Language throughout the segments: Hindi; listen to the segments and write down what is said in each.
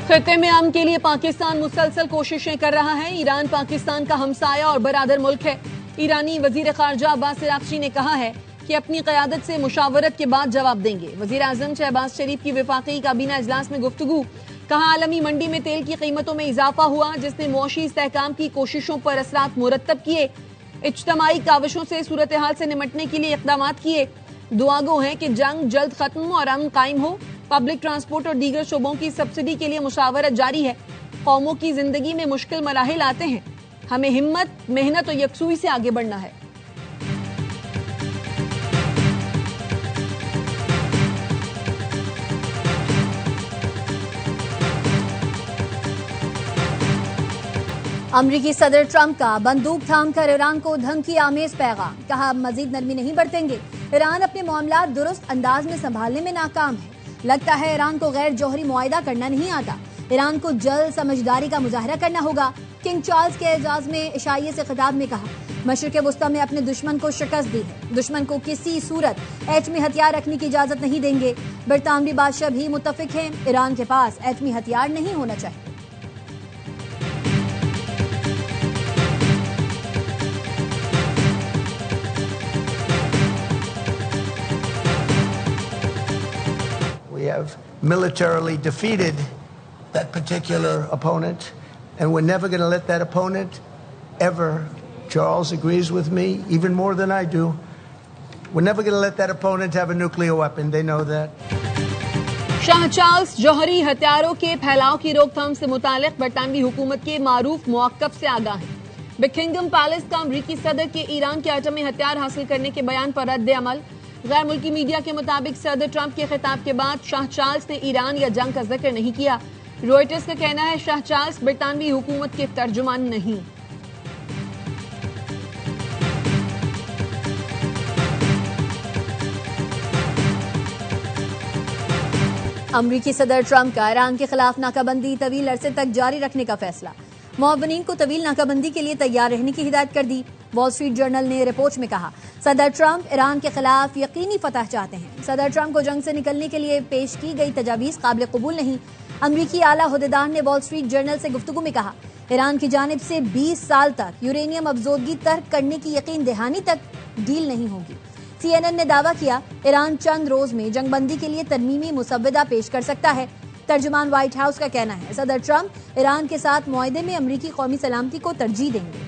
खित्ते में अमन के लिए पाकिस्तान मुसलसल कोशिशें कर रहा है। ईरान पाकिस्तान का हमसाया और बरादर मुल्क है। ईरानी वजीर खारजा अब्बास अरागची ने कहा है कि अपनी क़यादत से मुशावरत के बाद जवाब देंगे। वजीर आजम शहबाज शरीफ की वफाकी काबीना इजलास में गुफ्तगू। कहा, आलमी मंडी में तेल की कीमतों में इजाफा हुआ, जिसने मुआशी इस्तेहकाम की कोशिशों पर असरात मुरतब किए। इज्तमाई काविशों से सूरत हाल से निमटने के लिए इक़दाम किए। दुआगो है कि जंग जल्द खत्म और अमन कायम हो। पब्लिक ट्रांसपोर्ट और दीगर शोबों की सब्सिडी के लिए मुशावरत जारी है। कौमों की जिंदगी में मुश्किल मराहिल आते हैं, हमें हिम्मत, मेहनत और यकसुई से आगे बढ़ना है। अमरीकी सदर ट्रंप का बंदूक थामकर ईरान को धमकी आमेज पैगाम। कहा, मजीद नरमी नहीं बरतेंगे। ईरान अपने मामला दुरुस्त अंदाज में संभालने में नाकाम है। लगता है ईरान को गैर जौहरी मुआहिदा करना नहीं आता। ईरान को जल्द समझदारी का मुजाहरा करना होगा। किंग चार्ल्स के एजाज में इशाइये से खिताब में कहा, मशरिक वस्ता में अपने दुश्मन को शिकस्त दी है। दुश्मन को किसी सूरत एटमी हथियार रखने की इजाजत नहीं देंगे। बरतानवी बादशाह भी मुत्तफिक हैं, ईरान के पास एटमी हथियार नहीं होना चाहिए। We have militarily defeated that particular opponent, and we're never going to let that opponent ever, Charles agrees with me, even more than I do, we're never going to let that opponent have a nuclear weapon. They know that. Shah Charles Johri हथियारों के फैलाव की रोकथाम से मुतालिक बरतानवी हुकूमत के मारूफ मौक़िफ़ से आगाह हैं। बकिंघम पैलेस का अमरीकी सदर के ईरान के एटमी हथियार हासिल करने के बयान पर रद्द अमल। गैर मुल्की मीडिया के मुताबिक सदर ट्रंप के खिताब के बाद शाह चार्ल्स ने ईरान या जंग का जिक्र नहीं किया। रॉयटर्स का कहना है शाह चार्ल्स बरतानवी हुकूमत के तर्जुमान नहीं। अमरीकी सदर ट्रंप का ईरान के खिलाफ नाकाबंदी तवील अरसे तक जारी रखने का फैसला। मुआवनीन को तवील नाकाबंदी के लिए तैयार रहने की हिदायत कर दी। वॉल स्ट्रीट जर्नल ने रिपोर्ट में कहा, सदर ट्रंप ईरान के खिलाफ यकीनी फतह चाहते हैं। सदर ट्रंप को जंग से निकलने के लिए पेश की गई तजावीज काबिल कबूल नहीं। अमरीकी आला हुदेदार ने वॉल स्ट्रीट जर्नल से गुफ्तगू में कहा, ईरान की जानिब से 20 साल तक यूरेनियम अफजोदगी तर्क करने की यकीन दहानी तक डील नहीं होगी। CNN ने दावा किया, ईरान चंद रोज में जंगबंदी के लिए तरमीमी मुसव्वदा पेश कर सकता है। तर्जुमान व्हाइट हाउस का कहना है, सदर ट्रंप ईरान के साथ मुआहदे में अमरीकी कौमी सलामती को तरजीह देंगे।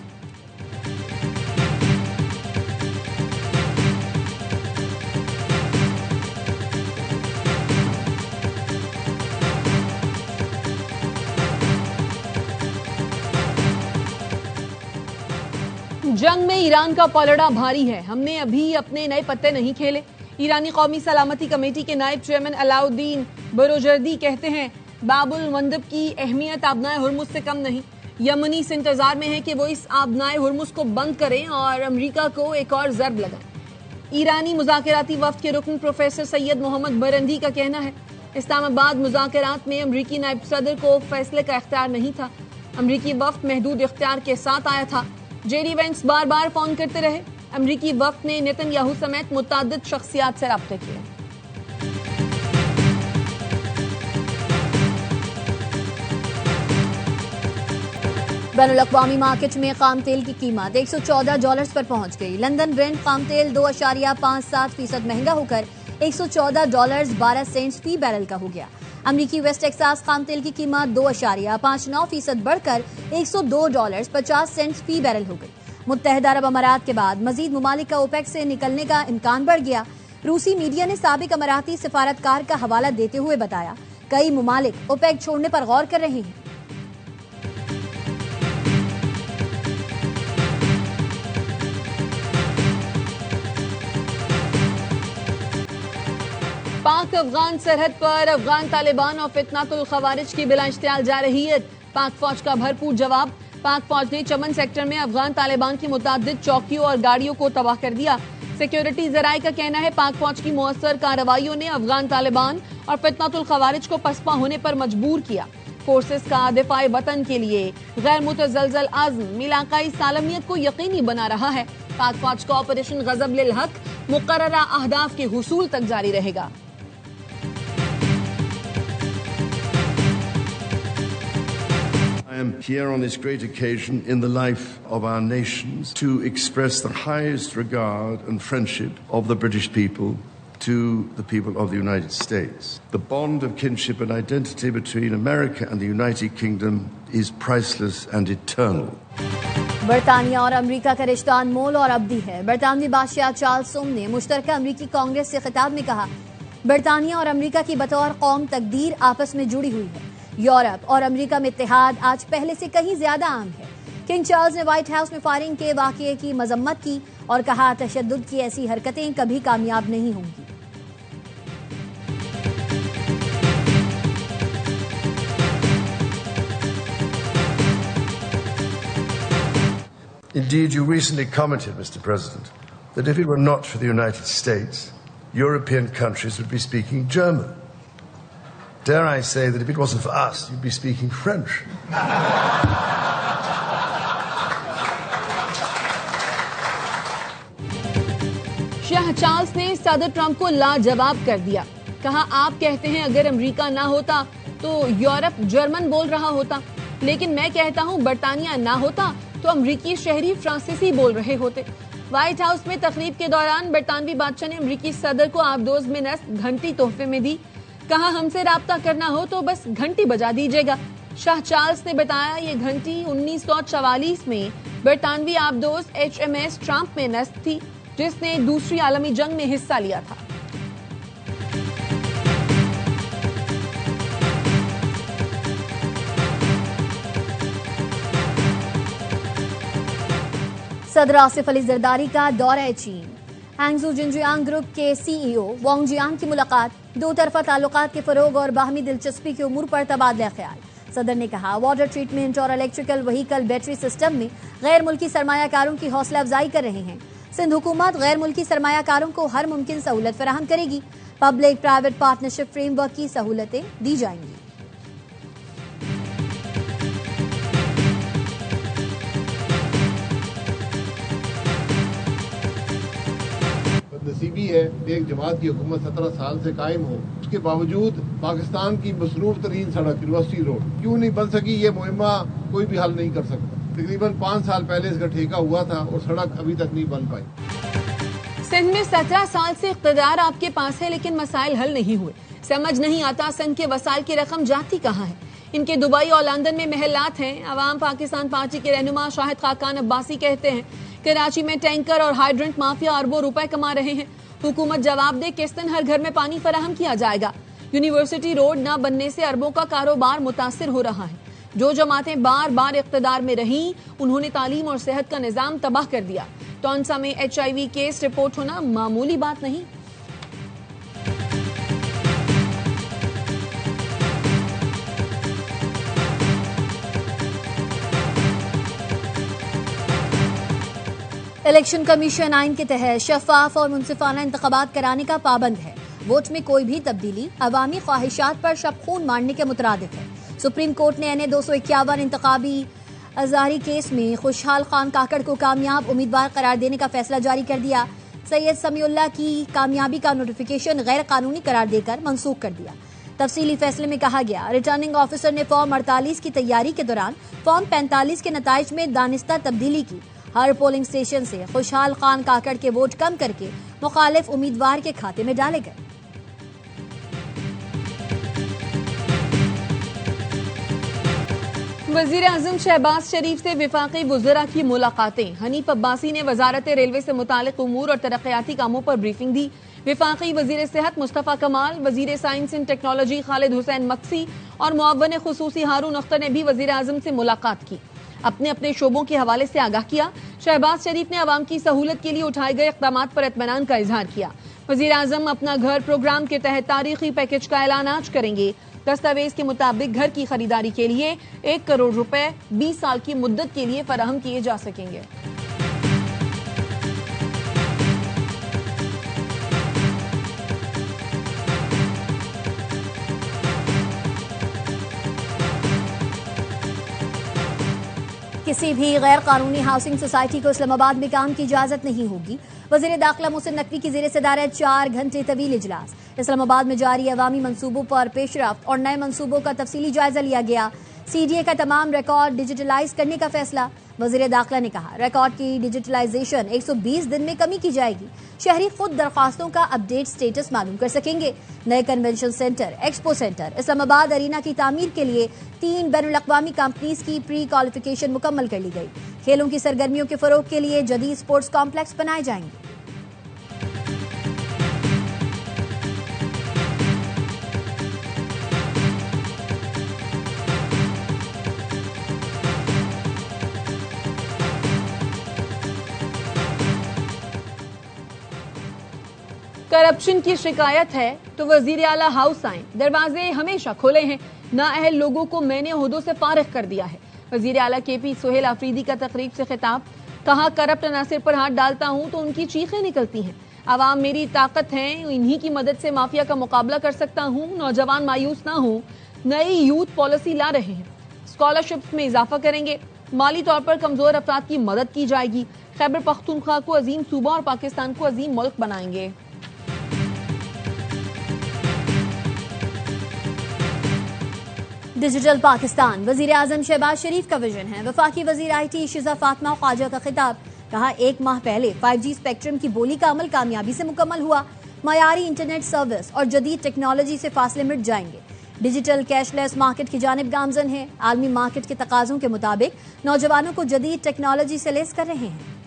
जंग में ईरान का पलड़ा भारी है। हमने अभी अपने नए पत्ते नहीं खेले। ईरानी कौमी सलामती कमेटी के नायब चेयरमैन अलाउद्दीन बरोजर्दी कहते हैं, बाबुल मंदब की अहमियत आबनाए हुर्मुज से कम नहीं। यमनी इस इंतजार में है कि वो इस आबनाए हुर्मुज को बंद करें और अमरीका को एक और जर्ब लगाएं। ईरानी मुज़ाकराती वफ्द के रुकन प्रोफेसर सैयद मोहम्मद बरंदी का कहना है, इस्लामाबाद मुज़ाकरात में अमरीकी नायब सदर को फैसले का इख्तियार नहीं था। अमरीकी वफ्द महदूद इख्तियार के साथ आया था। जेडी वेंस बार बार फोन करते रहे। अमरीकी वफ्द ने नेतन्याहू समेत मुतअद्दिद शख्सियात से राब्ते किए। बैनुल-अक़वामी मार्केट में खाम तेल की कीमत $114 पर पहुंच गई। लंदन ब्रेंट खाम तेल 2.57% महंगा होकर $114.12 फी बैरल का हो गया। अमरीकी वेस्ट टेक्सास खाम तेल की कीमत 2.59% बढ़कर $102.50 फी बैरल हो गई। मुत्तहिदा अरब अमारात के बाद मजीद मुमालिक का ओपेक से निकलने का इम्कान बढ़ गया। रूसी मीडिया ने साबिक अमाराती सिफारतकार का हवाला देते हुए बताया, कई मुमालिक ओपेक छोड़ने पर गौर कर रहे हैं। पाक अफगान सरहद पर अफगान तालिबान और फितनातुल खवारिज की बिला इश्तियाल जारहियत। पाक फौज का भरपूर जवाब। पाक फौज ने चमन सेक्टर में अफगान तालिबान की मुतअद्दिद चौकियों और गाड़ियों को तबाह कर दिया। सिक्योरिटी जराये का कहना है, पाक फौज की मुअस्सर कार्रवाइयों ने अफगान तालिबान और फितनातुल खवारिज को पसपा होने पर मजबूर किया। फोर्सेस का दिफाए वतन के लिए गैर मुतज़लज़ल आज़्म इलाकाई सालमियत को यकीनी बना रहा है। पाक फौज का ऑपरेशन गज़ब लिल हक मुकर्ररा अहदाफ के हुसूल तक जारी रहेगा। I am here on this great occasion in the life of our nations to express the highest regard and friendship of the British people to the people of the United States. The bond of kinship and identity between America and the United Kingdom is priceless and eternal. बरतानिया और अमेरिका का रिश्ता अनमोल और अब्दी है। बरतानवी बादशाह चार्ल्स ने मुश्तरका अमेरिकी कांग्रेस से खिताब में कहा, बरतानिया और अमेरिका की बतौर कौम तकदीर आपस में जुड़ी हुई है। यूरोप और अमेरिका में इत्तेहाद आज पहले से कहीं ज्यादा आम है। किंग चार्ल्स ने व्हाइट हाउस में फायरिंग के वाकये की मजम्मत की और कहा, तशद्दुद की ऐसी हरकतें कभी कामयाब नहीं होंगी। Indeed, you recently commented, Mr. President, that if it were not for the United States, European countries would be speaking German. Dare I say that if it wasn't for us, you'd be speaking French. Shah Charles ने सदर ट्रंप को लाजवाब कर दिया। कहा, आप कहते हैं अगर अमेरिका ना होता तो यूरोप जर्मन बोल रहा होता, लेकिन मैं कहता हूं बरतानिया ना होता तो अमरीकी शहरी फ्रांसीसी बोल रहे होते। व्हाइट हाउस में तकरीब के दौरान बरतानवी बादशाह ने अमरीकी सदर को आबदोज में नस्ब घंटी तोहफे में दी। कहा, हमसे राब्ता करना हो तो बस घंटी बजा दीजिएगा। शाह चार्ल्स ने बताया, ये घंटी 1944 में बरतानवी आबदोज HMS ट्रंप में नस्ब थी, जिसने दूसरी आलमी जंग में हिस्सा लिया था। सदर आसिफ अली जरदारी का दौरा चीन। हैंगजू जिनजियांग ग्रुप के CEO वांग जियान की मुलाकात, दो तरफा ताल्लुकात के फरोग और बाहमी दिलचस्पी के उमूर पर तबादला ख्याल। सदर ने कहा, वाटर ट्रीटमेंट और इलेक्ट्रिकल व्हीकल बैटरी सिस्टम में गैर मुल्की सरमायाकारों की हौसला अफजाई कर रहे हैं। सिंध हुकूमत गैर मुल्की सरमायाकारों को हर मुमकिन सहूलत फराहम करेगी। पब्लिक प्राइवेट पार्टनरशिप फ्रेमवर्क की सहूलतें दी जाएंगी। नसीबी है कि एक जमात की हुकूमत 17 साल से कायम हो, उसके बावजूद पाकिस्तान की मसरूफ तरीन सड़क यूनिवर्सिटी रोड क्यों नहीं बन सकी, ये मुहिम्मा कोई भी हल नहीं कर सकता। तकरीबन 5 साल पहले इसका ठेका हुआ था और सड़क अभी तक नहीं बन पाई। सिंध में 17 साल से इख्तियार आपके पास है, लेकिन मसाइल हल नहीं हुए। समझ नहीं आता सिंध के वसाइल की रकम जाती कहाँ है। इनके दुबई और लंदन में महलात हैं। अवाम पाकिस्तान पार्टी के रहनुमा शाहिद खाकान अब्बासी कहते हैं, कराची में टैंकर और हाइड्रेंट माफिया अरबों रुपए कमा रहे हैं। हुकूमत जवाब दे, किस दिन हर घर में पानी फराहम किया जाएगा। यूनिवर्सिटी रोड न बनने से अरबों का कारोबार मुतासिर हो रहा है। जो जमातें बार बार इख्तिदार में रहीं, उन्होंने तालीम और सेहत का निजाम तबाह कर दिया। टॉन्सा में HIV केस रिपोर्ट होना मामूली बात नहीं। इलेक्शन कमीशन आइन के तहत शफाफ और मुनसिफाना इंतखाबात कराने का पाबंद है। वोट में कोई भी तब्दीली अवामी ख्वाहिशात पर शब खून मारने के मुतरादिफ है। सुप्रीम कोर्ट ने NA 251 इंतखाबी अजारी केस में खुशहाल खान काकड़ को कामयाब उम्मीदवार करार देने का फैसला जारी कर दिया। सैयद समीउल्लाह की कामयाबी का नोटिफिकेशन गैर कानूनी करार देकर मनसूख कर दिया। तफसीली फैसले में कहा गया, रिटर्निंग ऑफिसर ने फॉर्म 48 की तैयारी के दौरान फॉर्म 45 के नताइज में दानिस्ता तब्दीली की। हर पोलिंग स्टेशन से खुशहाल खान काकड़ के वोट कम करके मुखालिफ उम्मीदवार के खाते में डाले गए। वजीर आजम शहबाज शरीफ से विफाकी वुज़रा की मुलाकातें। हनीफ अब्बासी ने वजारत रेलवे से मुतालिक उमूर और तरक्याती कामों पर ब्रीफिंग दी। विफाकी वजीर सेहत मुस्तफ़ा कमाल, वजीर science and technology Khalid Hussain Maksi और मुअव्वन खुसूसी हारून अख्तर ने भी वजीर आजम से मुलाकात की। अपने अपने शोबों के हवाले से आगाह किया। शहबाज शरीफ ने अवाम की सहूलत के लिए उठाए गए इक़दाम पर इत्मीनान का इजहार किया। वजीर आजम अपना घर प्रोग्राम के तहत तारीखी पैकेज का ऐलान आज करेंगे। दस्तावेज के मुताबिक घर की खरीदारी के लिए 1 करोड़ रुपए 20 साल की मुद्दत के लिए फराहम किए जा सकेंगे। किसी भी गैर कानूनी हाउसिंग सोसाइटी को इस्लामाबाद में काम की इजाजत नहीं होगी। वज़ीर दाखिला मोहसिन नकवी की ज़ेर सदारत 4 घंटे तवील इजलास। इस्लामाबाद में जारी अवामी मंसूबों पर पेशरफ्त और नए मंसूबों का तफसीली जायजा लिया गया। CDA का तमाम रिकॉर्ड डिजिटलाइज करने का फैसला। वजीर दाखिला ने कहा, रिकॉर्ड की डिजिटलाइजेशन 120 दिन में कमी की जाएगी। शहरी खुद दरखास्तों का अपडेट स्टेटस मालूम कर सकेंगे। नए convention centre, expo centre, Islamabad arena की तामीर के लिए 3 बैनुल-अक़वामी कंपनीज की प्री क्वालिफिकेशन मुकम्मल कर ली गई। खेलों की सरगर्मियों के फरोग के लिए जदीद स्पोर्ट्स कॉम्प्लेक्स बनाए जाएंगे। करप्शन की शिकायत है तो वजीर आला हाउस आए, दरवाजे हमेशा खुले हैं। नाअहल लोगों को मैंने ओहदों से फारिग कर दिया है। वजीर आला KP सोहेल आफरीदी का तकरीब से खिताब, कहा करप्ट अनासिर पर हाथ डालता हूं तो उनकी चीखें निकलती हैं। अवाम मेरी ताकत है, इन्हीं की मदद से माफिया का मुकाबला कर सकता हूं। नौजवान मायूस ना हो, नई यूथ पॉलिसी ला रहे हैं। स्कॉलरशिप्स में इजाफा करेंगे, माली तौर पर कमजोर अफराद की मदद की जाएगी। खैबर पख्तूनख्वा को अजीम सूबा और पाकिस्तान को अजीम मुल्क बनाएंगे। डिजिटल पाकिस्तान वजीर आजम शहबाज शरीफ का विजन है। वफाकी वजीर IT शिजा फातिमा ख्वाजा का खिताब, कहा 1 माह पहले 5G स्पेक्ट्रम की बोली का अमल कामयाबी से मुकम्मल हुआ। मयारी इंटरनेट सर्विस और जदीद टेक्नोलॉजी से फासले मिट जाएंगे। डिजिटल कैशलेस मार्केट की जानिब गामजन है। आलमी मार्केट के तकाजों के मुताबिक नौजवानों को जदीद टेक्नोलॉजी से लेस कर रहे हैं।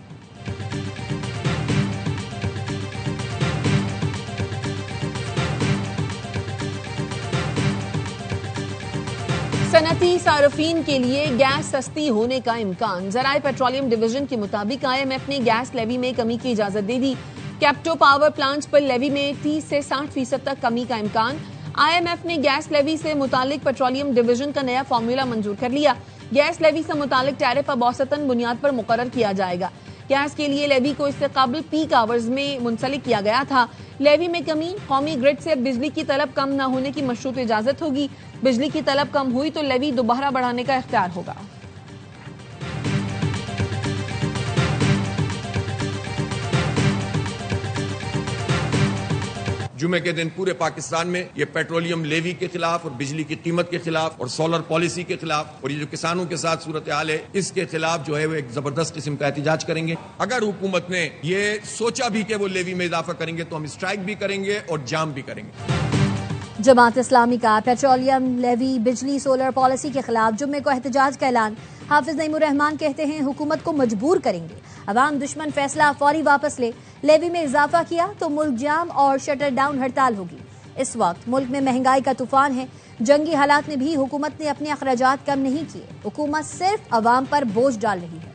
सनती सार्फिन के लिए गैस सस्ती होने का इम्कान। ज़राए पेट्रोलियम डिवीजन के मुताबिक IMF ने गैस लेवी में कमी की इजाजत दे दी। कैप्टो पावर प्लांट्स पर लेवी में 30 से 60% तक कमी का इम्कान। IMF ने गैस लेवी से मुतालिक पेट्रोलियम डिवीजन का नया फार्मूला मंजूर कर लिया। गैस लेवी से मुतालिक टैरिफ अब औसतन बुनियाद पर मुकर्रर किया जाएगा। गैस के लिए लेवी को इससे काबिल पीक आवर्स में मुंसलिक किया गया था। लेवी में कमी, कौमी ग्रिड से बिजली की तलब कम न होने की मशरूत इजाजत होगी। बिजली की तलब कम हुई तो लेवी दोबारा बढ़ाने का इख्तियार होगा। जुमे के दिन पूरे पाकिस्तान में ये पेट्रोलियम लेवी के खिलाफ और बिजली की कीमत के खिलाफ और सोलर पॉलिसी के खिलाफ और ये जो किसानों के साथ सूरत हाल है इसके खिलाफ जो है वो एक जबरदस्त किस्म का एहतजाज करेंगे। अगर हुकूमत ने ये सोचा भी कि वो लेवी में इजाफा करेंगे तो हम स्ट्राइक भी करेंगे और जाम भी करेंगे। जमात इस्लामी का पेट्रोलियम लेवी बिजली सोलर पॉलिसी के खिलाफ जुम्मे को एहतजाज का ऐलान। हाफिज नईमुर रहमान कहते हैं हुकूमत को मजबूर करेंगे। अवाम दुश्मन फैसला फौरी वापस ले। लेवी में इजाफा किया तो मुल्क जाम और शटर डाउन हड़ताल होगी। इस वक्त मुल्क में महंगाई का तूफान है। जंगी हालात में भी हुकूमत ने अपने अखराजात कम नहीं किए। हुकूमत सिर्फ अवाम पर बोझ डाल रही है।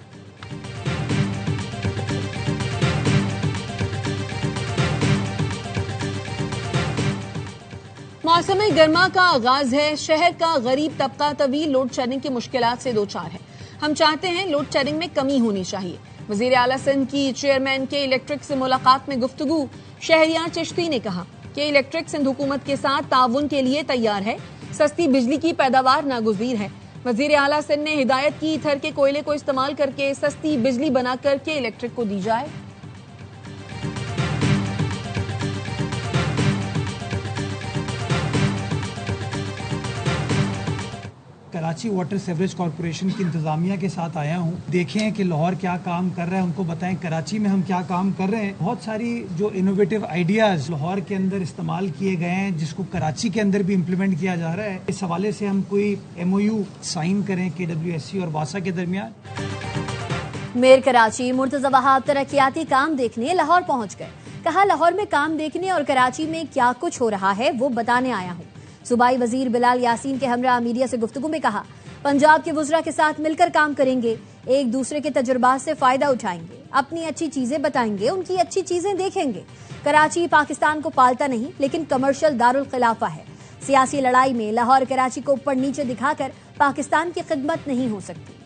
मौसम गर्मा का आगाज है। शहर का गरीब तबका तवील लोड शेडिंग की मुश्किलात से दो चार है। हम चाहते हैं लोड शेडिंग में कमी होनी चाहिए। वजीर आला सिंध की चेयरमैन के इलेक्ट्रिक से मुलाकात में गुफ्तगू। शहरियार चिश्ती ने कहा कि इलेक्ट्रिक सिंध हुकूमत के साथ ताउन के लिए तैयार है। सस्ती बिजली की पैदावार नागुज़ीर है। वजीर आला सिंध ने हिदायत की ईथर के कोयले को इस्तेमाल करके सस्ती बिजली बना करके इलेक्ट्रिक को दी जाए। कराची वाटर सीवरेज कॉरपोरेशन की इंतजामिया के साथ आया हूँ। देखें कि लाहौर क्या काम कर रहा है, उनको बताएं कराची में हम क्या काम कर रहे हैं। बहुत सारी जो इनोवेटिव आइडियाज लाहौर के अंदर इस्तेमाल किए गए हैं जिसको कराची के अंदर भी इम्प्लीमेंट किया जा रहा है। इस हवाले से हम कोई MOU साइन करें KWSC और वासा के दरमियान। मेयर कराची मुर्तजा वहाब तरक्याती काम देखने लाहौर पहुँच गए। कहा लाहौर में काम देखने और कराची में क्या कुछ हो रहा है वो बताने आया हूँ। सूबाई वजीर बिलाल यासीन के हमरा मीडिया से गुफ्तगू में कहा पंजाब के वुज़रा के साथ मिलकर काम करेंगे। एक दूसरे के तजुर्बात से फायदा उठाएंगे। अपनी अच्छी चीजें बताएंगे, उनकी अच्छी चीजें देखेंगे। कराची पाकिस्तान को पालता नहीं लेकिन कमर्शियल दारुल खिलाफा है। सियासी लड़ाई में लाहौर कराची को ऊपर नीचे दिखाकर पाकिस्तान की खिदमत नहीं हो सकती।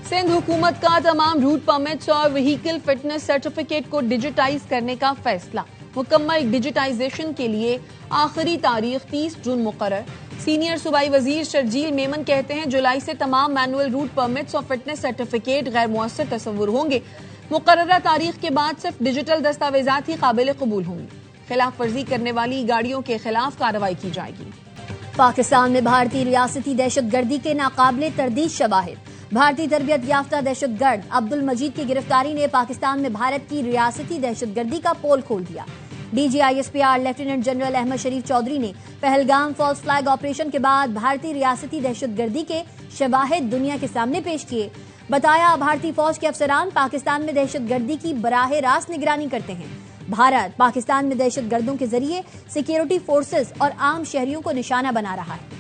सिंध हुकूमत का तमाम रूट परमिट्स और व्हीकल फिटनेस सर्टिफिकेट को डिजिटाइज करने का फैसला। मुकम्मल डिजिटाइजेशन के लिए आखिरी तारीख 30 जून मुकर्रर। सीनियर सूबाई वजीर शर्जील मेमन कहते हैं जुलाई से तमाम मैनुअल रूट परमिट्स और फिटनेस सर्टिफिकेट गैर मुअस्सर तस्वुर होंगे। मुकर्ररा तारीख के बाद सिर्फ डिजिटल दस्तावेजात ही काबिल कबूल होंगी। खिलाफ वर्जी करने वाली गाड़ियों के खिलाफ कार्रवाई की जाएगी। पाकिस्तान में भारतीय रियासती दहशतगर्दी के नाकाबिले तरदीद शवाहिद। भारतीय तरबियत याफ्ता दहशतगर्द अब्दुल मजीद की गिरफ्तारी ने पाकिस्तान में भारत की रियासती दहशतगर्दी का पोल खोल दिया। DGISPR लेफ्टिनेंट जनरल अहमद शरीफ चौधरी ने पहलगाम फॉल्स फ्लैग ऑपरेशन के बाद भारतीय रियासती दहशतगर्दी के शवाहिद दुनिया के सामने पेश किए। बताया, भारतीय फौज के अफसरान पाकिस्तान में दहशतगर्दी की बराह रास्त निगरानी करते हैं। भारत पाकिस्तान में दहशतगर्दों के जरिए सिक्योरिटी फोर्सेस और आम शहरियों को निशाना बना रहा है।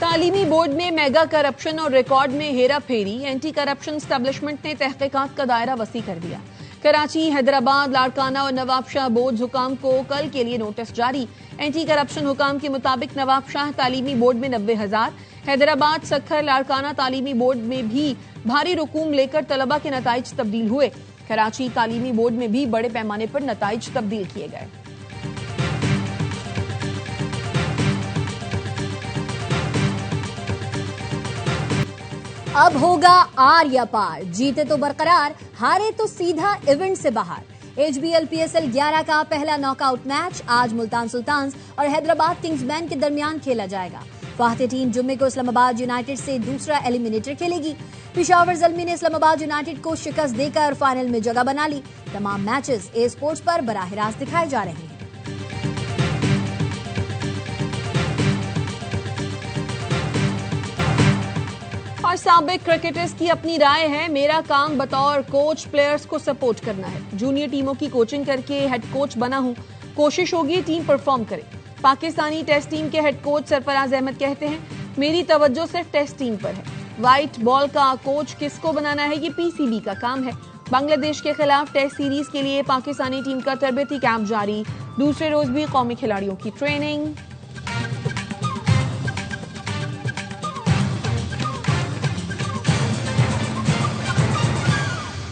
तालीमी बोर्ड में मेगा करप्शन और रिकॉर्ड में हेरा फेरी। एंटी करप्शन एस्टेब्लिशमेंट ने तहकीकात का दायरा वसी कर दिया। कराची, हैदराबाद, लाड़काना और नवाबशाह बोर्ड हुकाम को कल के लिए नोटिस जारी। एंटी करप्शन हुकाम के मुताबिक नवाबशाह तालीमी बोर्ड में 90,000, हैदराबाद, सखर, लाड़काना तालीमी बोर्ड में भी भारी रकूम लेकर तलबा के नताइज तब्दील हुए। कराची तालीमी बोर्ड में भी बड़े पैमाने पर नताइज तब्दील किए गए। अब होगा आर या पार, जीते तो बरकरार, हारे तो सीधा इवेंट से बाहर। HBL PSL 11 का पहला नॉकआउट मैच आज मुल्तान सुल्तान्स और हैदराबाद किंग्समैन के दरमियान खेला जाएगा। फाते टीम जुम्मे को इस्लामाबाद यूनाइटेड से दूसरा एलिमिनेटर खेलेगी। पेशावर ज़ल्मी ने इस्लामाबाद यूनाइटेड को शिकस्त देकर फाइनल में जगह बना ली। तमाम मैचेस ए स्पोर्ट्स पर बराह रास्त दिखाए जा रहे हैं। और साबिक क्रिकेटर्स की अपनी राय है। मेरा काम बतौर कोच प्लेयर्स को सपोर्ट करना है। जूनियर टीमों की कोचिंग करके हेड कोच बना हूं। कोशिश होगी टीम परफॉर्म करे। पाकिस्तानी टेस्ट टीम के हेड कोच सरफराज अहमद कहते हैं, मेरी तवज्जो सिर्फ टेस्ट टीम पर है। व्हाइट बॉल का कोच किसको बनाना है, ये PCB का काम है। बांग्लादेश के खिलाफ टेस्ट सीरीज के लिए पाकिस्तानी टीम का तरबियती कैंप जारी। दूसरे रोज भी कौमी खिलाड़ियों की ट्रेनिंग।